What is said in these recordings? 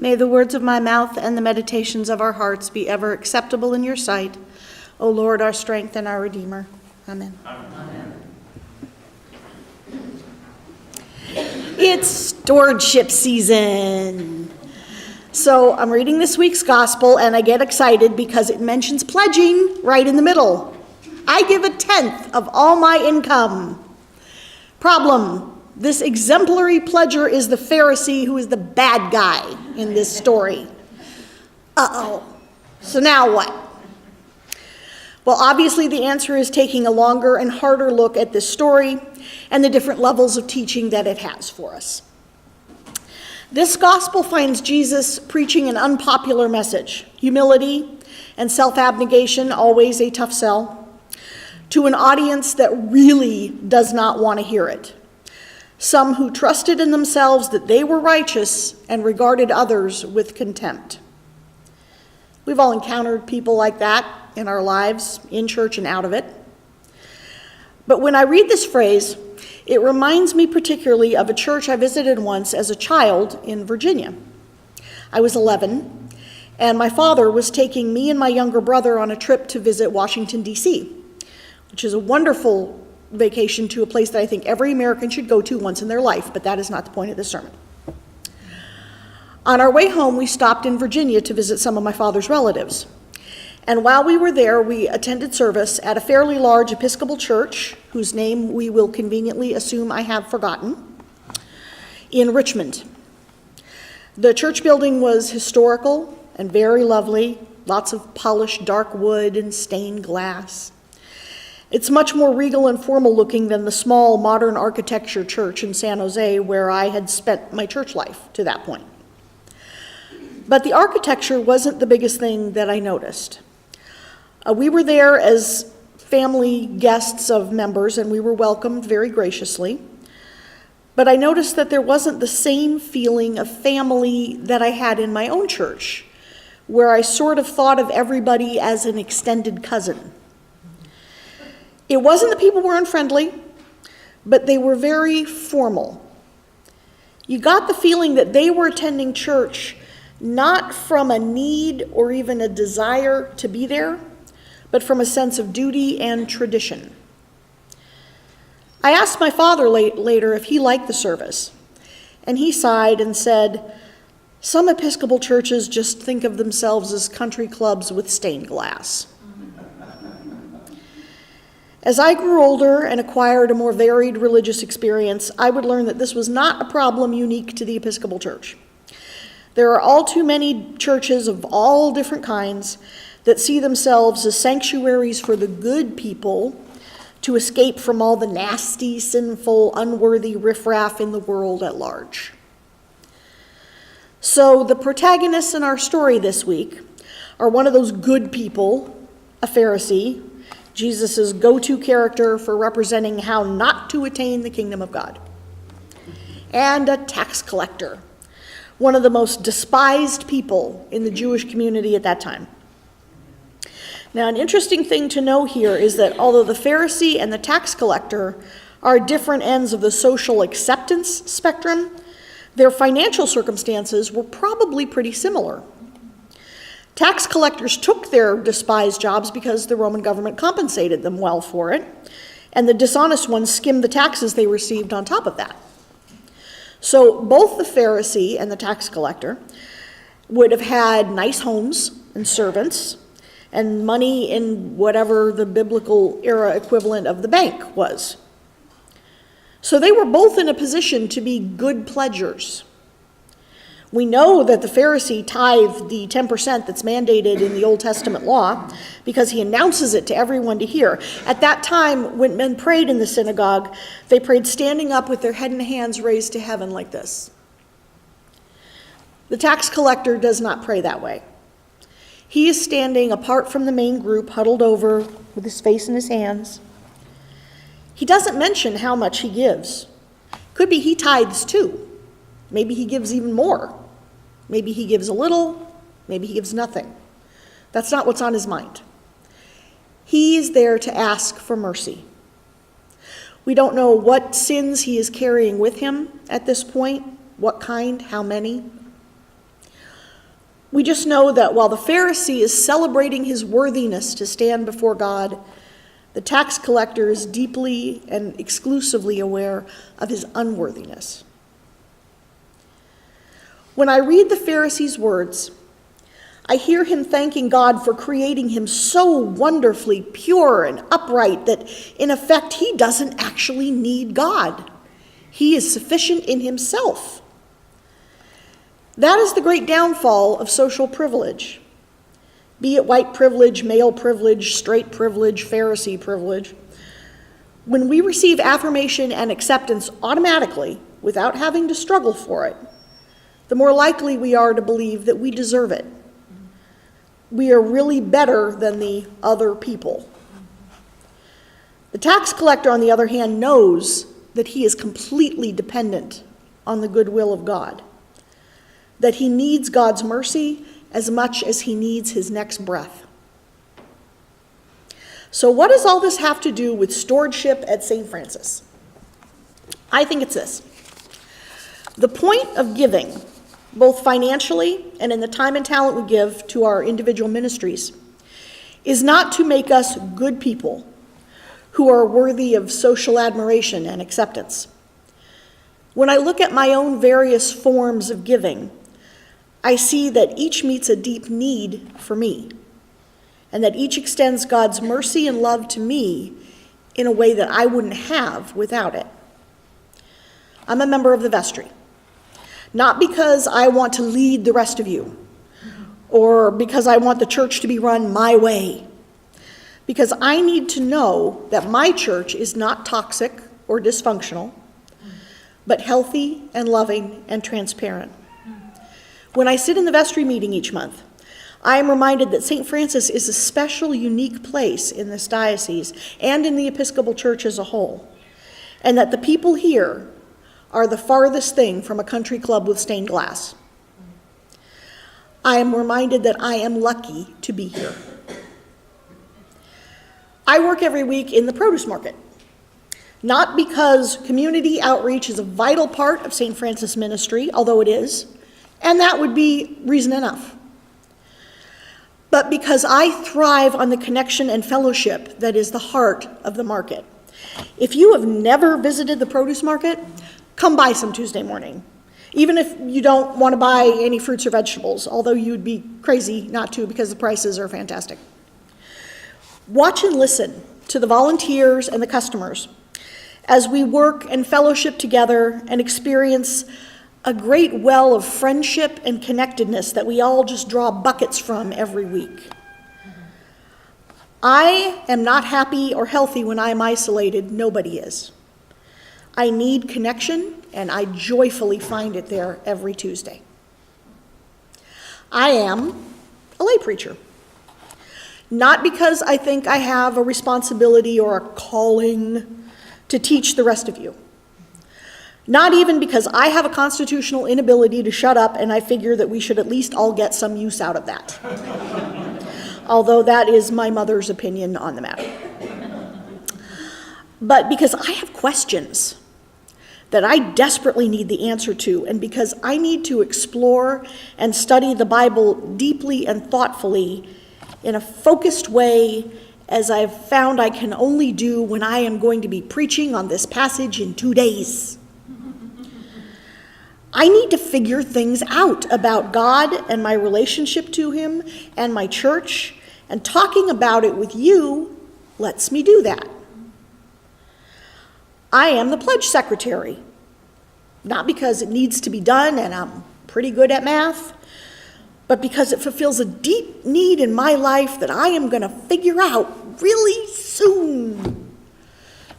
May the words of my mouth and the meditations of our hearts be ever acceptable in your sight, O Lord, our strength and our Redeemer. Amen. Amen. It's stewardship season. So I'm reading this week's gospel and I get excited because it mentions pledging right in the middle. I give 1/10 of all my income. Problem. This exemplary pledger is the Pharisee who is the bad guy in this story. Uh-oh. So now what? Well, obviously the answer is taking a longer and harder look at this story and the different levels of teaching that it has for us. This gospel finds Jesus preaching an unpopular message, humility and self-abnegation, always a tough sell, to an audience that really does not want to hear it. Some who trusted in themselves that they were righteous and regarded others with contempt. We've all encountered people like that in our lives, in church and out of it. But when I read this phrase, it reminds me particularly of a church I visited once as a child in Virginia. I was 11, and my father was taking me and my younger brother on a trip to visit Washington, D.C., which is a wonderful vacation to a place that I think every American should go to once in their life, but that is not the point of this sermon. On our way home, we stopped in Virginia to visit some of my father's relatives. And while we were there, we attended service at a fairly large Episcopal church, whose name we will conveniently assume I have forgotten, in Richmond. The church building was historical and very lovely, lots of polished dark wood and stained glass. It's much more regal and formal looking than the small modern architecture church in San Jose where I had spent my church life to that point. But the architecture wasn't the biggest thing that I noticed. We were there as family guests of members and we were welcomed very graciously. But I noticed that there wasn't the same feeling of family that I had in my own church, where I sort of thought of everybody as an extended cousin. It wasn't that people were unfriendly, but they were very formal. You got the feeling that they were attending church not from a need or even a desire to be there, but from a sense of duty and tradition. I asked my father later if he liked the service, and he sighed and said, "Some Episcopal churches just think of themselves as country clubs with stained glass." As I grew older and acquired a more varied religious experience, I would learn that this was not a problem unique to the Episcopal Church. There are all too many churches of all different kinds that see themselves as sanctuaries for the good people to escape from all the nasty, sinful, unworthy riffraff in the world at large. So the protagonists in our story this week are one of those good people, a Pharisee, Jesus' go-to character for representing how not to attain the kingdom of God, and a tax collector, one of the most despised people in the Jewish community at that time. Now, an interesting thing to know here is that although the Pharisee and the tax collector are different ends of the social acceptance spectrum, their financial circumstances were probably pretty similar. Tax collectors took their despised jobs because the Roman government compensated them well for it, and the dishonest ones skimmed the taxes they received on top of that. So both the Pharisee and the tax collector would have had nice homes and servants and money in whatever the biblical era equivalent of the bank was. So they were both in a position to be good pledgers. We know that the Pharisee tithed the 10% that's mandated in the Old Testament law because he announces it to everyone to hear. At that time, when men prayed in the synagogue, they prayed standing up with their head and hands raised to heaven like this. The tax collector does not pray that way. He is standing apart from the main group, huddled over with his face in his hands. He doesn't mention how much he gives. Could be he tithes too. Maybe he gives even more. Maybe he gives a little. Maybe he gives nothing. That's not what's on his mind. He is there to ask for mercy. We don't know what sins he is carrying with him at this point, what kind, how many. We just know that while the Pharisee is celebrating his worthiness to stand before God, the tax collector is deeply and exclusively aware of his unworthiness. When I read the Pharisee's words, I hear him thanking God for creating him so wonderfully pure and upright that, in effect, he doesn't actually need God. He is sufficient in himself. That is the great downfall of social privilege. Be it white privilege, male privilege, straight privilege, Pharisee privilege. When we receive affirmation and acceptance automatically, without having to struggle for it, the more likely we are to believe that we deserve it. We are really better than the other people. The tax collector, on the other hand, knows that he is completely dependent on the goodwill of God, that he needs God's mercy as much as he needs his next breath. So what does all this have to do with stewardship at St. Francis? I think it's this. The point of giving, both financially and in the time and talent we give to our individual ministries, is not to make us good people who are worthy of social admiration and acceptance. When I look at my own various forms of giving, I see that each meets a deep need for me, and that each extends God's mercy and love to me in a way that I wouldn't have without it. I'm a member of the vestry, not because I want to lead the rest of you, or because I want the church to be run my way, because I need to know that my church is not toxic or dysfunctional, but healthy and loving and transparent. When I sit in the vestry meeting each month, I am reminded that St. Francis is a special, unique place in this diocese and in the Episcopal Church as a whole, and that the people here are the farthest thing from a country club with stained glass. I am reminded that I am lucky to be here. I work every week in the produce market, not because community outreach is a vital part of St. Francis ministry, although it is, and that would be reason enough, but because I thrive on the connection and fellowship that is the heart of the market. If you have never visited the produce market, come by some Tuesday morning, even if you don't want to buy any fruits or vegetables, although you'd be crazy not to because the prices are fantastic. Watch and listen to the volunteers and the customers as we work and fellowship together and experience a great well of friendship and connectedness that we all just draw buckets from every week. I am not happy or healthy when I am isolated. Nobody is. I need connection, and I joyfully find it there every Tuesday. I am a lay preacher. Not because I think I have a responsibility or a calling to teach the rest of you. Not even because I have a constitutional inability to shut up and I figure that we should at least all get some use out of that. Although that is my mother's opinion on the matter. But because I have questions that I desperately need the answer to, and because I need to explore and study the Bible deeply and thoughtfully in a focused way, as I've found I can only do when I am going to be preaching on this passage in 2 days. I need to figure things out about God and my relationship to him and my church, and talking about it with you lets me do that. I am the pledge secretary, not because it needs to be done and I'm pretty good at math, but because it fulfills a deep need in my life that I am going to figure out really soon.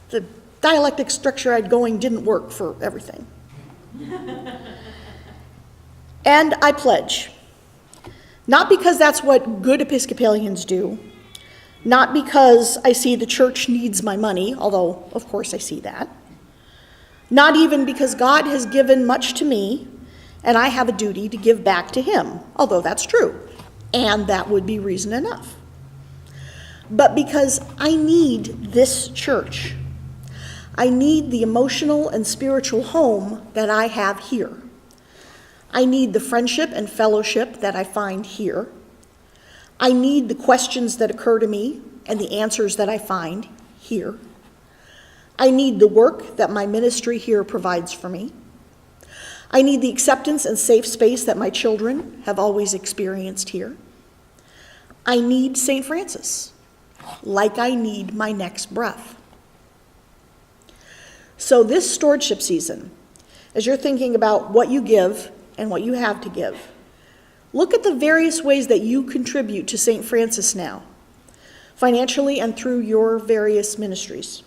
The dialectic structure I had going didn't work for everything. And I pledge, not because that's what good Episcopalians do, not because I see the church needs my money, although of course I see that, not even because God has given much to me and I have a duty to give back to him, although that's true, and that would be reason enough, but because I need this church. I need the emotional and spiritual home that I have here. I need the friendship and fellowship that I find here. I need the questions that occur to me and the answers that I find here. I need the work that my ministry here provides for me. I need the acceptance and safe space that my children have always experienced here. I need St. Francis, like I need my next breath. So this stewardship season, as you're thinking about what you give and what you have to give, look at the various ways that you contribute to St. Francis now, financially and through your various ministries.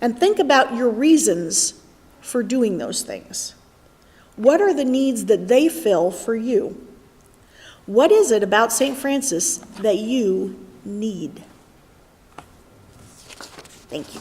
And think about your reasons for doing those things. What are the needs that they fill for you? What is it about St. Francis that you need? Thank you.